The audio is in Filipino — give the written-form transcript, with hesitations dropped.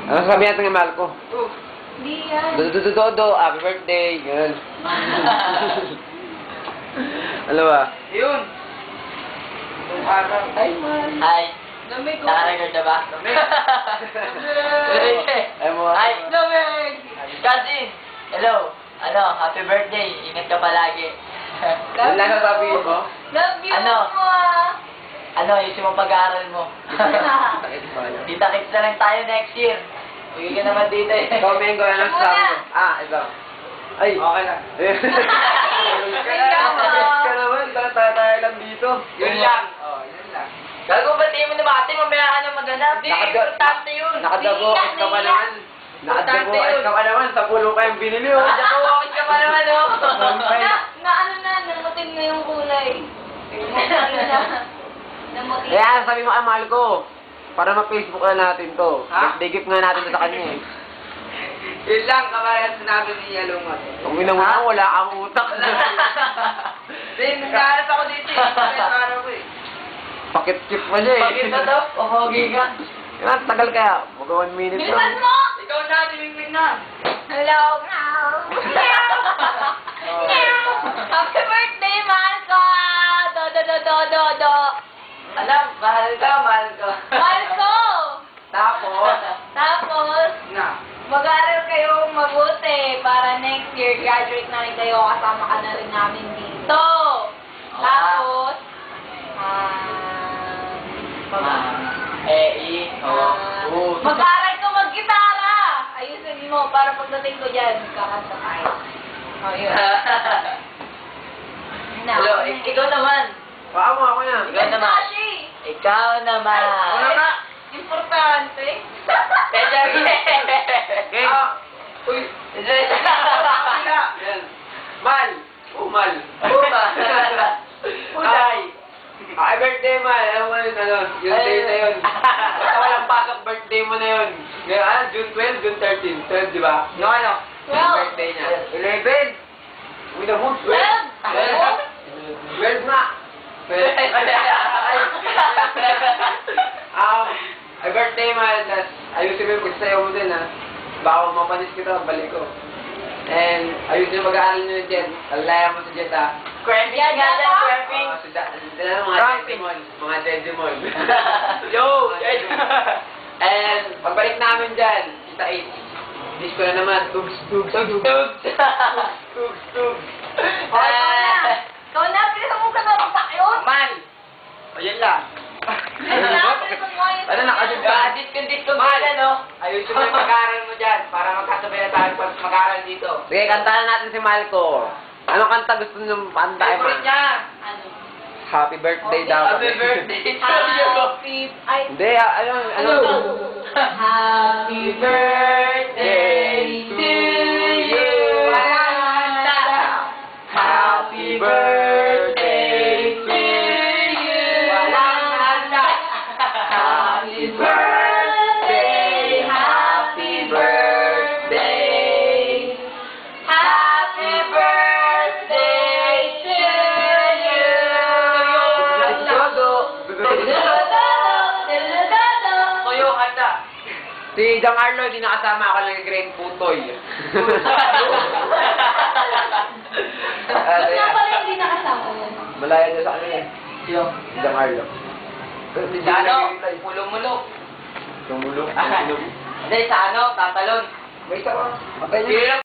Ano sabi natin ng mahal ko? Hindi yan. Dodo, happy birthday, gano'n. Ano ba? Yun. Ay, Hi. Lamig ko. Nakarecord na ba? Lamig. Ay mo. Hi. Lamig. Cousin. Hello. Happy birthday. Ingat ka palagi. Yan lang ang sabihin mo? Love you, Ano? Ma. Ayusin mo pag-aaral mo. Kita-kits na lang tayo next year. Uwi ka naman dito eh. Ikaw, Mengo, ano Muna. sabi mo? Ito. Ay. Okay lang. Ka naman, tayo lang dito. Yun lang. Oh, yun lang. Gago ba mo na makati? Mamaya ka na maghanap. Hindi, Nakada- importante yun. Nakadabokit ka pa naman. Nakadabokit ka pa naman. Sa pulo ka yung binili, oh. Nakadabokit ka pa naman, oh. Namutin mo yung kulay. Namutin. Kaya sabi mo, mahal ko. Para ma-Facebook na natin to. Ha? Birthday gift nga natin to sa kanya eh. Yun lang, kabayan sinabi ni Yalungot. Kung mo na wala kang utak. Hindi, nagkaharap ako dito eh. Nagkaharap ko eh. Pakit-chip pa niya eh. Bakit na to? Pahogi ka. Yan, tagal kaya. Mga 1 minute Bilisan lang. mo! Ikaw na, timingwing na. Hello, meow. Meow. Happy birthday, mahal ko! Do. Alam, mahal ka. Mahal ko! Tapos, Tapos, na. mag-aaral kayo mabuti para next year graduate na rin kayo kasama ka na rin namin dito. Tapos, mag-aaral ka mag-gitara. Ayusin mo para pagdating ko dyan, kakanta tayo. Oh, yun. Hello, ikaw naman. Baka mo ako na. Ikaw naman. Sashi! Ikaw naman. Una nga. Importante. Okay. Uy. Yan. Mal. Umal. Uday. Happy birthday, man. Alam mo yun, yung day na yun. Basta walang pasok, birthday mo na yun. June 12, June 13. 12, di ba? No, ano? Well, Birthday niya. 11. Uy, na mo. 12. 12 nga. 12. Ay, birthday, man. Tas, ayusin mo yung pagsasayaw mo din, ha. Baka mapanis kita, balik ko. And, ayusin yung mag-aaral nyo yung Jet. Alaya mo sa Jet, ha. Cramping nga dyan, cramping. Mga Digimon. Mga Digimon. Yo! And, pagbalik namin dyan, kita 8. Disco na naman. Tugs. Tugs. Ikaw na, bilisan mo ka na ng takyon. Man. O, yun lang. Ano, nakadun ka? Discount ka no? Ayusin mo yung mag-aaral mo dyan para magkasabay na tayo pag mag-aaral dito. Sige, kantahan natin si Malco. Anong kanta gusto nyo pantahin mo? Favorite niya. Ano? Happy birthday daw. Happy birthday to you. Happy... Ay, Hindi, ano? Happy birthday to you. Happy birthday to you. Happy birthday, happy birthday. Happy birthday to you. Tuyo kanta. Si Giancarlo, di nakasama ako ng grade putoy. Ba't nga pala hindi nakasama yun? Malaya niya sa kanya eh. Yo. Si Giancarlo. Sa ano? Mulong-mulok. Tumulong. Hindi, sa ano? Tatalon. May isa ka. Patay niya.